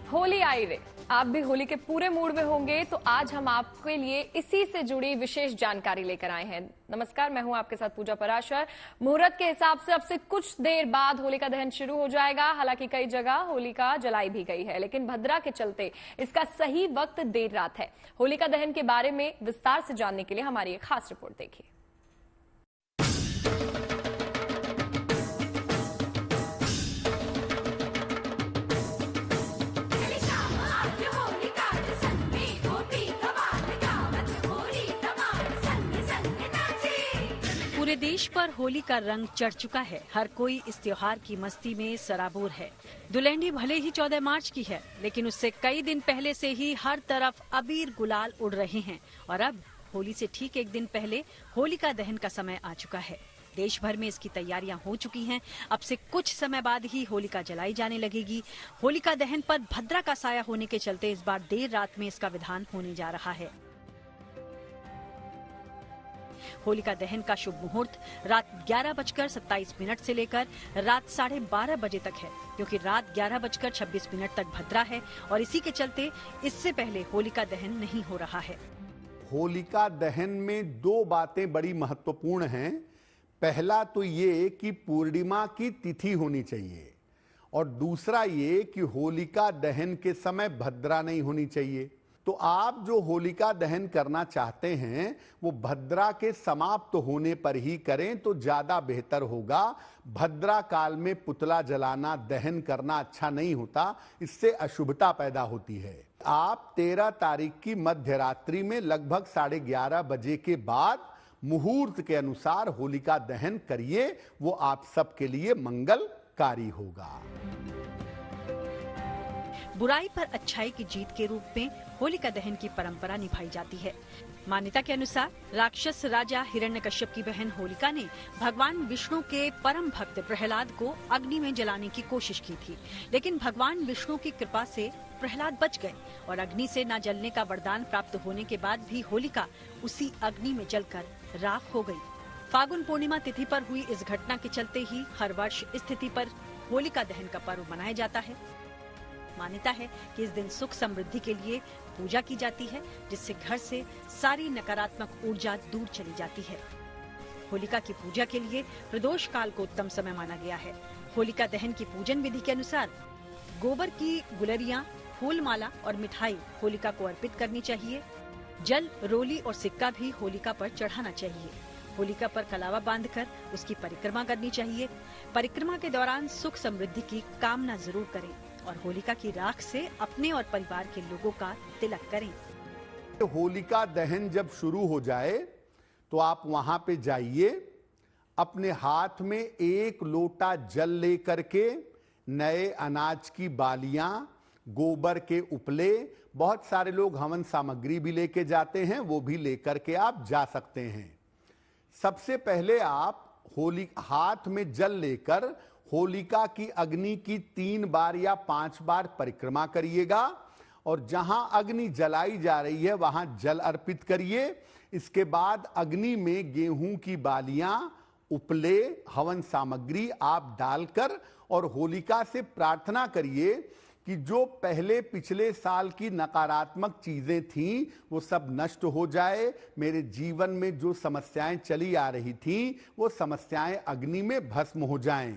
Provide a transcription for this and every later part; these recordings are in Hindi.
होली आई रे, आप भी होली के पूरे मूड में होंगे तो आज हम आपके लिए इसी से जुड़ी विशेष जानकारी लेकर आए हैं। नमस्कार, मैं हूं आपके साथ पूजा पराशर। मुहूर्त के हिसाब से अब से कुछ देर बाद होलिका दहन शुरू हो जाएगा। हालांकि कई जगह होलिका जलाई भी गई है, लेकिन भद्रा के चलते इसका सही वक्त देर रात है। होलिका दहन के बारे में विस्तार से जानने के लिए हमारी एक खास रिपोर्ट देखिए। पूरे देश पर होली का रंग चढ़ चुका है। हर कोई इस त्योहार की मस्ती में सराबोर है। दुल्हनी भले ही 14 मार्च की है, लेकिन उससे कई दिन पहले से ही हर तरफ अबीर गुलाल उड़ रहे हैं और अब होली से ठीक एक दिन पहले होलिका दहन का समय आ चुका है। देश भर में इसकी तैयारियां हो चुकी हैं। अब से कुछ समय बाद ही होलिका जलाई जाने लगेगी। होलिका दहन पर भद्रा का साया होने के चलते इस बार देर रात में इसका विधान होने जा रहा है। होलिका दहन का शुभ मुहूर्त रात 11:27 से लेकर रात 12:30 बजे तक है, क्योंकि रात 11:26 तक भद्रा है और इसी के चलते इससे पहले होलिका दहन नहीं हो रहा है। होलिका दहन में दो बातें बड़ी महत्वपूर्ण हैं। पहला तो ये कि पूर्णिमा की तिथि होनी चाहिए और दूसरा ये कि होलिका दहन के समय भद्रा नहीं होनी चाहिए। तो आप जो होलिका दहन करना चाहते हैं वो भद्रा के समाप्त होने पर ही करें तो ज्यादा बेहतर होगा। भद्रा काल में पुतला जलाना, दहन करना अच्छा नहीं होता, इससे अशुभता पैदा होती है। आप 13 तारीख की मध्य रात्रि में लगभग 11:30 बजे के बाद मुहूर्त के अनुसार होलिका दहन करिए, वो आप सबके लिए मंगलकारी होगा। बुराई पर अच्छाई की जीत के रूप में होलिका दहन की परंपरा निभाई जाती है। मान्यता के अनुसार राक्षस राजा हिरण्यकश्यप की बहन होलिका ने भगवान विष्णु के परम भक्त प्रहलाद को अग्नि में जलाने की कोशिश की थी, लेकिन भगवान विष्णु की कृपा से प्रहलाद बच गए और अग्नि से न जलने का वरदान प्राप्त होने के बाद भी होलिका उसी अग्नि में जलकर राख हो गई। फागुन पूर्णिमा तिथि पर हुई इस घटना के चलते ही हर वर्ष इस तिथि पर होलिका दहन का पर्व मनाया जाता है। मान्यता है कि इस दिन सुख समृद्धि के लिए पूजा की जाती है, जिससे घर से सारी नकारात्मक ऊर्जा दूर चली जाती है। होलिका की पूजा के लिए प्रदोष काल को उत्तम समय माना गया है। होलिका दहन की पूजन विधि के अनुसार गोबर की गुलरियां, फूल माला और मिठाई होलिका को अर्पित करनी चाहिए। जल, रोली और सिक्का भी होलिका पर चढ़ाना चाहिए। होलिका पर कलावा बांधकर उसकी परिक्रमा करनी चाहिए। परिक्रमा के दौरान सुख समृद्धि की कामना जरूर करें और होलिका की राख से अपने और परिवार के लोगों का तिलक करें। होलिका दहन जब शुरू हो जाए तो आप वहां पे जाइए, अपने हाथ में 1 लोटा जल लेकर के, नए अनाज की बालियां, गोबर के उपले, बहुत सारे लोग हवन सामग्री भी लेके जाते हैं, वो भी लेकर के आप जा सकते हैं। सबसे पहले आप हाथ में जल लेकर होलिका की अग्नि की 3 बार या 5 बार परिक्रमा करिएगा और जहां अग्नि जलाई जा रही है वहां जल अर्पित करिए। इसके बाद अग्नि में गेहूं की बालियां, उपले, हवन सामग्री आप डालकर और होलिका से प्रार्थना करिए कि जो पहले पिछले साल की नकारात्मक चीजें थीं वो सब नष्ट हो जाए। मेरे जीवन में जो समस्याएं चली आ रही थीं वो समस्याएं अग्नि में भस्म हो जाएं।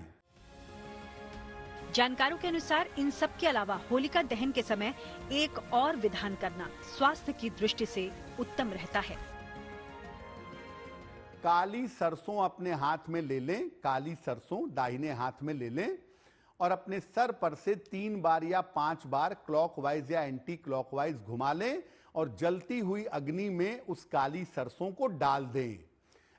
जानकारों के अनुसार इन सब के अलावा होलिका दहन के समय एक और विधान करना स्वास्थ्य की दृष्टि से उत्तम रहता है। काली सरसों अपने हाथ में ले लें, काली सरसों दाहिने हाथ में ले लें और अपने सर पर से 3 बार या 5 बार क्लॉकवाइज या एंटी क्लॉकवाइज घुमा लें और जलती हुई अग्नि में उस काली सरसों को डाल दें।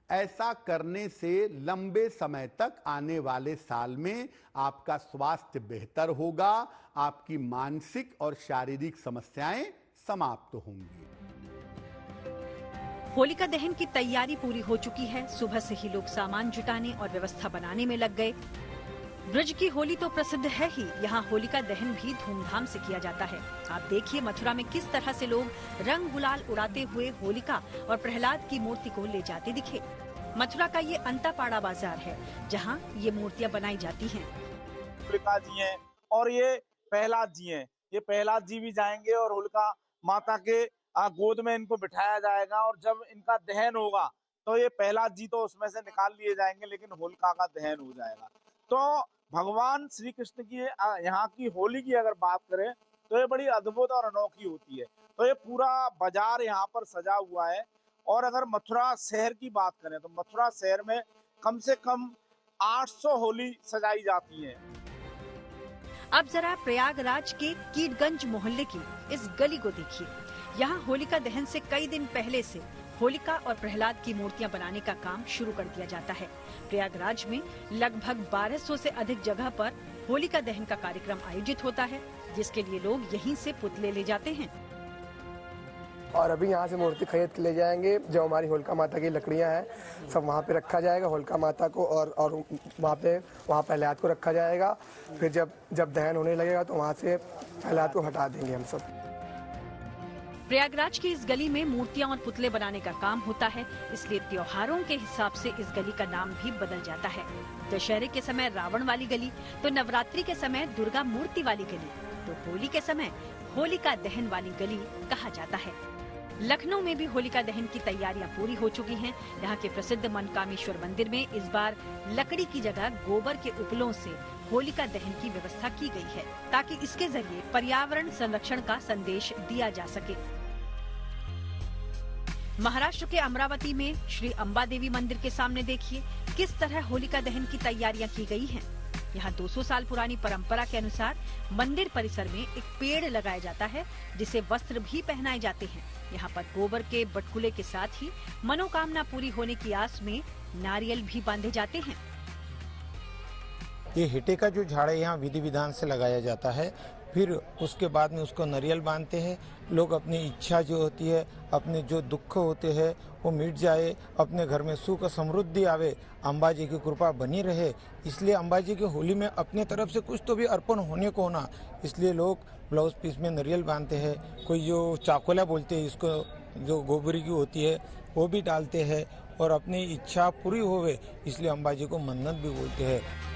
ऐसा करने से लंबे समय तक आने वाले साल में आपका स्वास्थ्य बेहतर होगा, आपकी मानसिक और शारीरिक समस्याएं समाप्त होंगी। होलिका दहन की तैयारी पूरी हो चुकी है। सुबह से ही लोग सामान जुटाने और व्यवस्था बनाने में लग गए। ब्रज की होली तो प्रसिद्ध है ही, यहाँ होलिका दहन भी धूमधाम से किया जाता है। आप देखिए मथुरा में किस तरह से लोग रंग गुलाल उड़ाते हुए होलिका और प्रहलाद की मूर्ति को ले जाते दिखे। मथुरा का ये अंतापाड़ा बाजार है, जहाँ ये मूर्तियाँ बनाई जाती हैं। होलिका जी हैं और ये प्रहलाद जी हैं। ये प्रहलाद जी भी जाएंगे और होलिका माता के गोद में इनको बिठाया जाएगा, और जब इनका दहन होगा तो ये प्रहलाद जी तो उसमें से निकाल लिए जाएंगे, लेकिन होलिका का दहन हो जाएगा। तो भगवान श्री कृष्ण की यहाँ की होली की अगर बात करें तो ये बड़ी अद्भुत और अनोखी होती है। तो ये पूरा बाजार यहाँ पर सजा हुआ है। और अगर मथुरा शहर की बात करें तो मथुरा शहर में कम से कम 800 होली सजाई जाती है। अब जरा प्रयागराज के कीटगंज मोहल्ले की इस गली को देखिए। यहाँ होलिका दहन से कई दिन पहले से होलिका और प्रहलाद की मूर्तियां बनाने का काम शुरू कर दिया जाता है। प्रयागराज में लगभग 1200 से अधिक जगह पर होलिका दहन का कार्यक्रम आयोजित होता है, जिसके लिए लोग यहीं से पुतले ले जाते हैं। और अभी यहाँ से मूर्ति खरीद के ले जाएंगे। जो हमारी होलिका माता की लकड़ियाँ हैं सब वहाँ पे रखा जाएगा, होलिका माता को, और वहाँ प्रहलाद को रखा जाएगा। फिर जब दहन होने लगेगा तो वहाँ से प्रहलाद को हटा देंगे हम सब। प्रयागराज की इस गली में मूर्तियां और पुतले बनाने का काम होता है, इसलिए त्योहारों के हिसाब से इस गली का नाम भी बदल जाता है। दशहरे के समय रावण वाली गली, तो नवरात्रि के समय दुर्गा मूर्ति वाली गली, तो होली के समय होलिका दहन वाली गली कहा जाता है। लखनऊ में भी होलिका दहन की तैयारियां पूरी हो चुकी हैं। यहाँ के प्रसिद्ध मनकामेश्वर मंदिर में इस बार लकड़ी की जगह गोबर के उपलों से होलिका दहन की व्यवस्था की गई है, ताकि इसके जरिए पर्यावरण संरक्षण का संदेश दिया जा सके। महाराष्ट्र के अमरावती में श्री अंबा देवी मंदिर के सामने देखिए किस तरह होलिका दहन की तैयारियां की गई हैं। यहाँ 200 साल पुरानी परंपरा के अनुसार मंदिर परिसर में एक पेड़ लगाया जाता है, जिसे वस्त्र भी पहनाए जाते हैं। यहाँ पर गोबर के बटकुले के साथ ही मनोकामना पूरी होने की आस में नारियल भी बांधे जाते हैं। ये हिटे का जो झाड़ है यहाँ विधि विधान से लगाया जाता है। फिर उसके बाद में उसको नारियल बांधते हैं। लोग अपनी इच्छा जो होती है, अपने जो दुख होते हैं वो मिट जाए, अपने घर में सुख समृद्धि आवे, अम्बा जी की कृपा बनी रहे, इसलिए अम्बा जी की होली में अपने तरफ से कुछ तो भी अर्पण होने को होना, इसलिए लोग ब्लाउज पीस में नारियल बांधते हैं। कोई जो चाकोला बोलते हैं इसको, जो गोबरी की होती है वो भी डालते हैं, और अपनी इच्छा पूरी होवे इसलिए अम्बा जी को मन्नत भी बोलते हैं।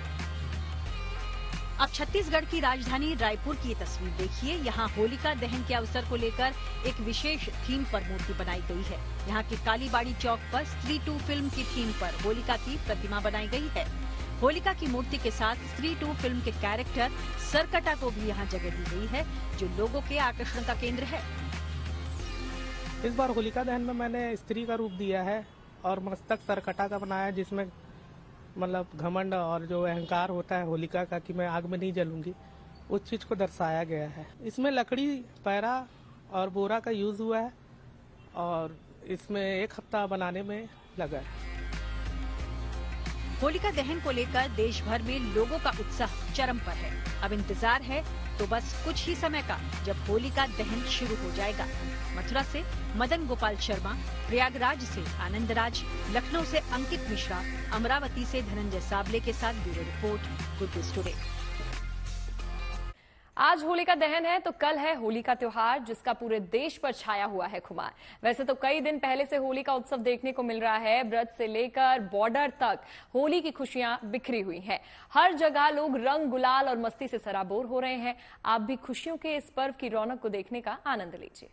अब छत्तीसगढ़ की राजधानी रायपुर की ये तस्वीर देखिए। यहाँ होलिका दहन के अवसर को लेकर एक विशेष थीम पर मूर्ति बनाई गई है। यहाँ के कालीबाड़ी चौक पर स्त्री 2 फिल्म की थीम पर होलिका की प्रतिमा बनाई गई है। होलिका की मूर्ति के साथ स्त्री 2 फिल्म के कैरेक्टर सरकटा को भी यहाँ जगह दी गई है, जो लोगों के आकर्षण का केंद्र है। इस बार होलिका दहन में मैंने स्त्री का रूप दिया है और मस्तक सरकटा का बनाया, जिसमें मतलब घमंड और जो अहंकार होता है होलिका का कि मैं आग में नहीं जलूंगी, उस चीज को दर्शाया गया है। इसमें लकड़ी, पैरा और बोरा का यूज हुआ है और इसमें 1 हफ्ता बनाने में लगा है। होलिका दहन को लेकर देश भर में लोगों का उत्साह चरम पर है। अब इंतजार है तो बस कुछ ही समय का, जब होलिका दहन शुरू हो जाएगा। मथुरा से मदन गोपाल शर्मा, प्रयागराज से आनंद राज, लखनऊ से अंकित मिश्रा, अमरावती से धनंजय साबले के साथ bureau report, good news today. आज होलिका दहन है तो कल है होली का त्योहार, जिसका पूरे देश पर छाया हुआ है खुमार। वैसे तो कई दिन पहले से होली का उत्सव देखने को मिल रहा है। ब्रज से लेकर बॉर्डर तक होली की खुशियां बिखरी हुई हैं। हर जगह लोग रंग, गुलाल और मस्ती से सराबोर हो रहे हैं। आप भी खुशियों के इस पर्व की रौनक को देखने का आनंद लीजिए।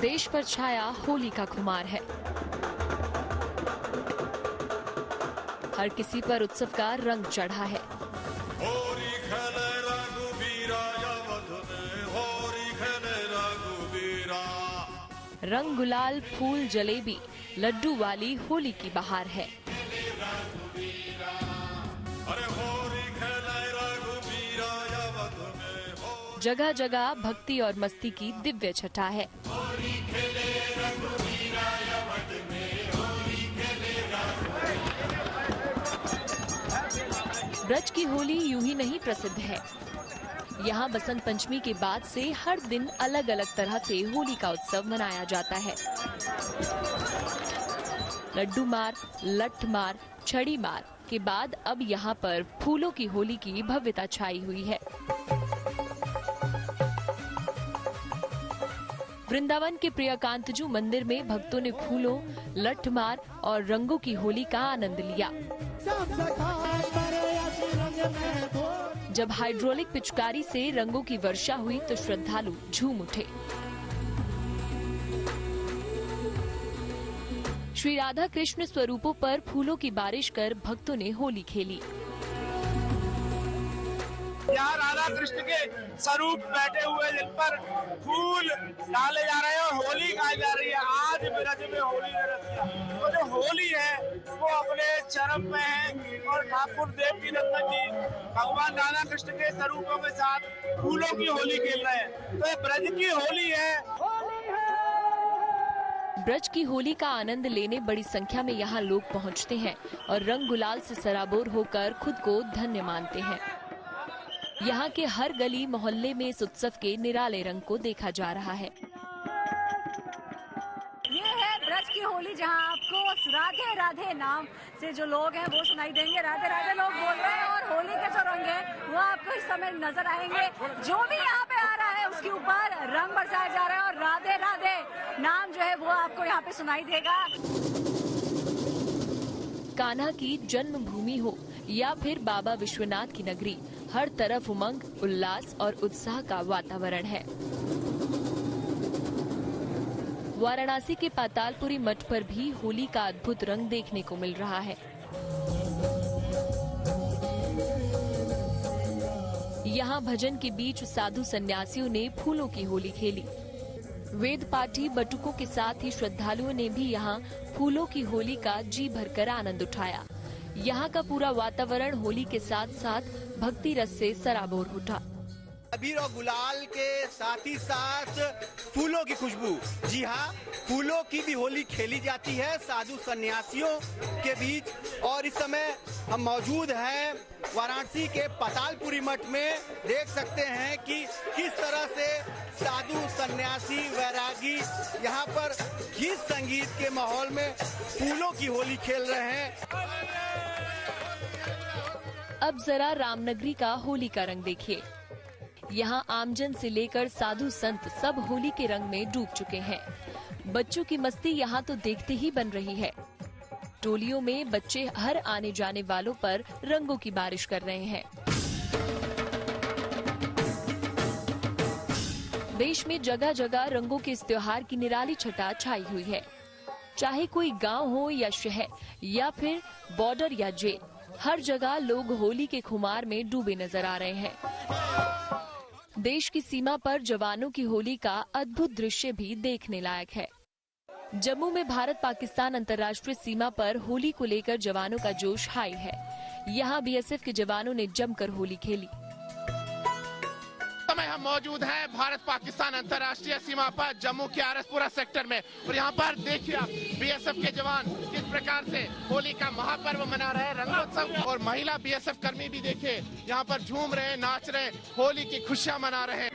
देश पर छाया होली का खुमार है। हर किसी पर उत्सव का रंग चढ़ा है। रंग, गुलाल, फूल, जलेबी, लड्डू वाली होली की बहार है। जगह जगह भक्ति और मस्ती की दिव्य छटा है। ब्रज की होली यूं ही नहीं प्रसिद्ध है। यहाँ बसंत पंचमी के बाद से हर दिन अलग अलग तरह से होली का उत्सव मनाया जाता है। लड्डू मार, लठ मार, छड़ी मार के बाद अब यहाँ पर फूलों की होली की भव्यता छाई हुई है। वृंदावन के प्रियकांतजू मंदिर में भक्तों ने फूलों, लठमार और रंगों की होली का आनंद लिया। जब हाइड्रोलिक पिचकारी से रंगों की वर्षा हुई तो श्रद्धालु झूम उठे। श्री राधा कृष्ण स्वरूपों पर फूलों की बारिश कर भक्तों ने होली खेली। यहाँ राधा कृष्ण के स्वरूप बैठे हुए जिन पर फूल डाले जा रहे हैं और होली गाई जा रही है। आज ब्रज में होली ने रच दिया। तो जो होली है वो अपने चरम में है और ठाकुर देवकी नंदन जी भगवान राधा कृष्ण के स्वरूपों के साथ फूलों की होली खेल रहे हैं। तो ये ब्रज की होली है। ब्रज की होली का आनंद लेने बड़ी संख्या में यहाँ लोग पहुँचते हैं और रंग गुलाल से सराबोर होकर खुद को धन्य मानते हैं। यहाँ के हर गली मोहल्ले में इस उत्सव के निराले रंग को देखा जा रहा है। ये है ब्रज की होली, जहाँ आपको राधे राधे नाम से जो लोग हैं वो सुनाई देंगे। राधे राधे लोग बोल रहे हैं और होली के जो रंग है वो आपको इस समय नजर आएंगे। जो भी यहाँ पे आ रहा है उसके ऊपर रंग बरसाया जा रहा है और राधे राधे नाम जो है वो आपको यहाँ पे सुनाई देगा। कान्हा की जन्मभूमि हो या फिर बाबा विश्वनाथ की नगरी, हर तरफ उमंग, उल्लास और उत्साह का वातावरण है। वाराणसी के पातालपुरी मठ पर भी होली का अद्भुत रंग देखने को मिल रहा है। यहाँ भजन के बीच साधु सन्यासियों ने फूलों की होली खेली। वेद पाठी बटुकों के साथ ही श्रद्धालुओं ने भी यहाँ फूलों की होली का जी भरकर आनंद उठाया। यहाँ का पूरा वातावरण होली के साथ साथ भक्ति रस से सराबोर उठा। अबीर और गुलाल के साथ ही साथ फूलों की खुशबू। जी हाँ, फूलों की भी होली खेली जाती है साधु सन्यासियों के बीच। और इस समय हम मौजूद हैं वाराणसी के पातालपुरी मठ में। देख सकते हैं कि किस तरह से साधु सन्यासी वैरागी यहाँ पर गीत संगीत के माहौल में फूलों की होली खेल रहे हैं। अब जरा रामनगरी का होली का रंग देखिए। यहाँ आमजन से लेकर साधु संत सब होली के रंग में डूब चुके हैं। बच्चों की मस्ती यहाँ तो देखते ही बन रही है। टोलियों में बच्चे हर आने जाने वालों पर रंगों की बारिश कर रहे हैं। देश में जगह जगह रंगों के इस त्योहार की निराली छटा छाई हुई है। चाहे कोई गांव हो या शहर या फिर बॉर्डर या जेल, हर जगह लोग होली के खुमार में डूबे नजर आ रहे हैं। देश की सीमा पर जवानों की होली का अद्भुत दृश्य भी देखने लायक है। जम्मू में भारत पाकिस्तान अंतर्राष्ट्रीय सीमा पर होली को लेकर जवानों का जोश हाई है। यहाँ बीएसएफ के जवानों ने जमकर होली खेली। हम मौजूद हैं भारत पाकिस्तान अंतर्राष्ट्रीय सीमा पर जम्मू के आरएसपुरा सेक्टर में और यहाँ पर देखिए आप बीएसएफ के जवान किस प्रकार से होली का महापर्व मना रहे हैं, रंगोत्सव। और महिला बीएसएफ कर्मी भी देखिए यहाँ पर झूम रहे हैं, नाच रहे हैं, होली की खुशियाँ मना रहे हैं।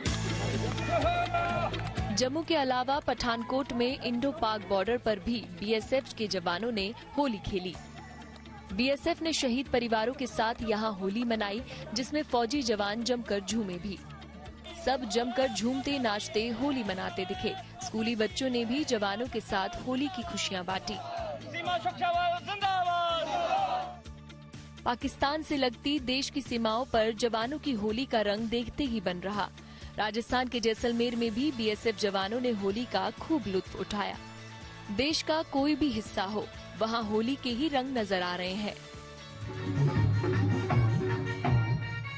जम्मू के अलावा पठानकोट में इंडो पाक बॉर्डर पर भी बीएसएफ के जवानों ने होली खेली। बीएसएफ ने शहीद परिवारों के साथ यहाँ होली मनाई, जिसमें फौजी जवान जमकर झूमे भी। सब जमकर झूमते नाचते होली मनाते दिखे। स्कूली बच्चों ने भी जवानों के साथ होली की खुशियां बांटी। पाकिस्तान से लगती देश की सीमाओं पर जवानों की होली का रंग देखते ही बन रहा। राजस्थान के जैसलमेर में भी बीएसएफ जवानों ने होली का खूब लुत्फ उठाया। देश का कोई भी हिस्सा हो, वहां होली के ही रंग नजर आ रहे हैं।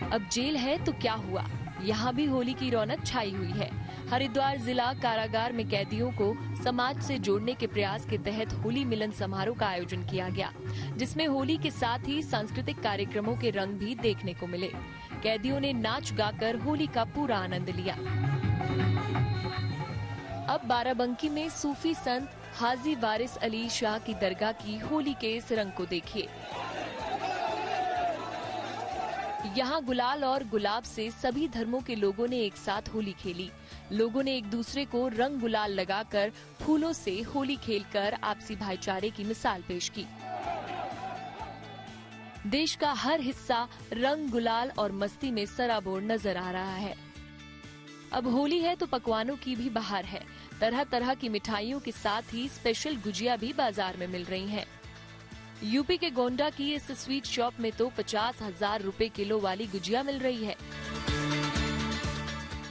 अब जेल है तो क्या हुआ, यहाँ भी होली की रौनक छाई हुई है। हरिद्वार जिला कारागार में कैदियों को समाज से जोड़ने के प्रयास के तहत होली मिलन समारोह का आयोजन किया गया, जिसमें होली के साथ ही सांस्कृतिक कार्यक्रमों के रंग भी देखने को मिले। कैदियों ने नाच गाकर होली का पूरा आनंद लिया। अब बाराबंकी में सूफी संत हाजी वारिस अली शाह की दरगाह की होली के इस रंग को देखिए। यहाँ गुलाल और गुलाब से सभी धर्मों के लोगों ने एक साथ होली खेली। लोगों ने एक दूसरे को रंग गुलाल लगाकर फूलों से होली खेलकर आपसी भाईचारे की मिसाल पेश की। देश का हर हिस्सा रंग, गुलाल और मस्ती में सराबोर नजर आ रहा है। अब होली है तो पकवानों की भी बहार है। तरह तरह की मिठाइयों के साथ ही स्पेशल गुजिया भी बाजार में मिल रही हैं। यूपी के गोंडा की इस स्वीट शॉप में तो 50,000 रुपए किलो वाली गुजिया मिल रही है।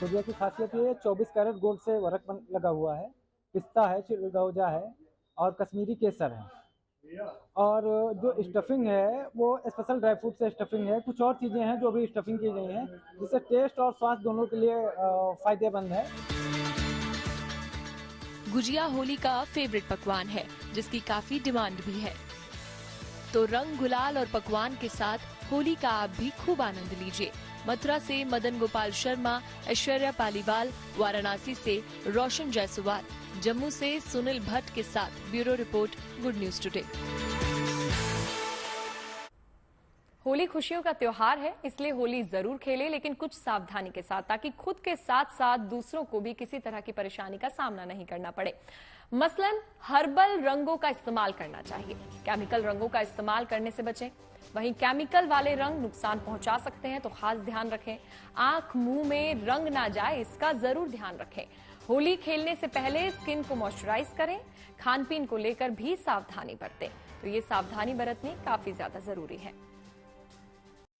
गुजिया की खासियत ये 24 कैरेट गोल्ड से वर्क लगा हुआ है, पिस्ता है, चिलगौजा है और कश्मीरी केसर है। और जो स्टफिंग है वो स्पेशल ड्राई फ्रूट से स्टफिंग है। कुछ और चीजें हैं जो भी स्टफिंग की गई हैं, जिससे टेस्ट और स्वाद दोनों के लिए फायदेमंद है। गुजिया होली का फेवरेट पकवान है, जिसकी काफी डिमांड भी है। तो रंग, गुलाल और पकवान के साथ होली का आप भी खूब आनंद लीजिए। मथुरा से मदन गोपाल शर्मा, ऐश्वर्या पालीवाल, वाराणसी से रोशन जायसवाल, जम्मू से सुनील भट्ट के साथ bureau report, good news today. Holi खुशियों का त्योहार है, इसलिए होली जरूर खेलें, लेकिन कुछ सावधानी के साथ, ताकि खुद के साथ साथ दूसरों को भी किसी तरह की परेशानी का सामना नहीं करना पड़े। मसलन हर्बल रंगों का इस्तेमाल करना चाहिए। केमिकल रंगों का इस्तेमाल करने से बचें। वहीं केमिकल वाले रंग नुकसान पहुंचा सकते हैं, तो खास ध्यान रखें। आंख मुंह में रंग ना जाए, इसका जरूर ध्यान रखें। होली खेलने से पहले स्किन को मॉइस्चराइज करें। खान पीन को लेकर भी सावधानी बरतें। तो ये सावधानी बरतनी काफी ज्यादा जरूरी है।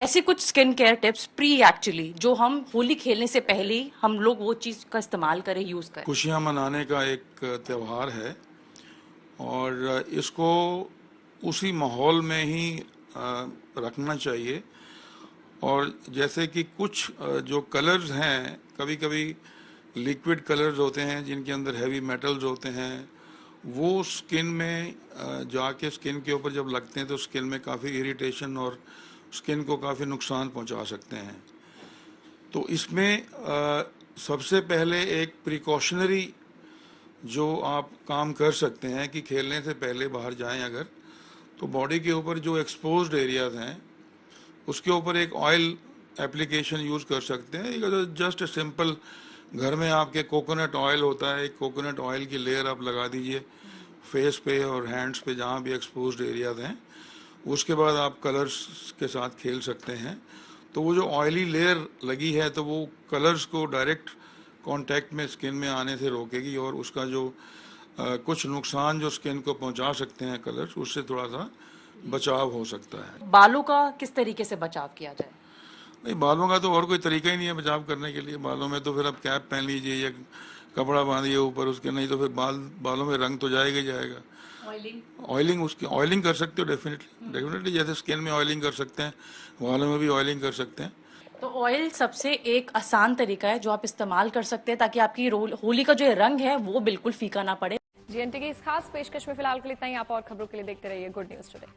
ऐसे कुछ स्किन केयर टिप्स एक्चुअली जो हम होली खेलने से पहले ही हम लोग वो चीज का इस्तेमाल करें, यूज करें। खुशियां मनाने का एक त्योहार है और इसको उसी माहौल में ही रखना चाहिए। और जैसे कि कुछ जो कलर्स हैं, कभी कभी लिक्विड कलर्स होते हैं जिनके अंदर हैवी मेटल्स होते हैं, वो स्किन में जाके स्किन के ऊपर जब लगते हैं तो स्किन में काफ़ी इरिटेशन और स्किन को काफ़ी नुकसान पहुंचा सकते हैं। तो इसमें सबसे पहले एक प्रिकॉशनरी जो आप काम कर सकते हैं कि खेलने से पहले बाहर जाएं अगर, तो बॉडी के ऊपर जो एक्सपोज्ड एरियाज हैं उसके ऊपर एक ऑयल एप्लीकेशन यूज़ कर सकते हैं। जस्ट सिंपल घर में आपके कोकोनट ऑयल होता है, एक कोकोनट ऑयल की लेयर आप लगा दीजिए फेस पे और हैंड्स पे जहाँ भी एक्सपोज्ड एरियाज हैं। उसके बाद आप कलर्स के साथ खेल सकते हैं। तो वो जो ऑयली लेयर लगी है तो वो कलर्स को डायरेक्ट कांटेक्ट में स्किन में आने से रोकेगी और उसका जो कुछ नुकसान जो स्किन को पहुंचा सकते हैं कलर्स, उससे थोड़ा सा बचाव हो सकता है। बालों का किस तरीके से बचाव किया जाए? नहीं, बालों का तो और कोई तरीका ही नहीं है बचाव करने के लिए। बालों में तो फिर आप कैप पहन लीजिए या कपड़ा बांधिए ऊपर उसके, नहीं तो फिर बालों में रंग तो जाएगा ही जाएगा। ऑयलिंग कर सकते हो डेफिनेटली जैसे स्किन में ऑयलिंग कर सकते हैं, बालों में भी ऑयलिंग कर सकते हैं। तो ऑयल सबसे एक आसान तरीका है जो आप इस्तेमाल कर सकते हैं ताकि आपकी होली का जो रंग है वो बिल्कुल फीका ना पड़े। जीएनटी की इस खास पेशकश में फिलहाल के लिए इतना ही। आप और खबरों के लिए देखते रहिए गुड न्यूज टुडे।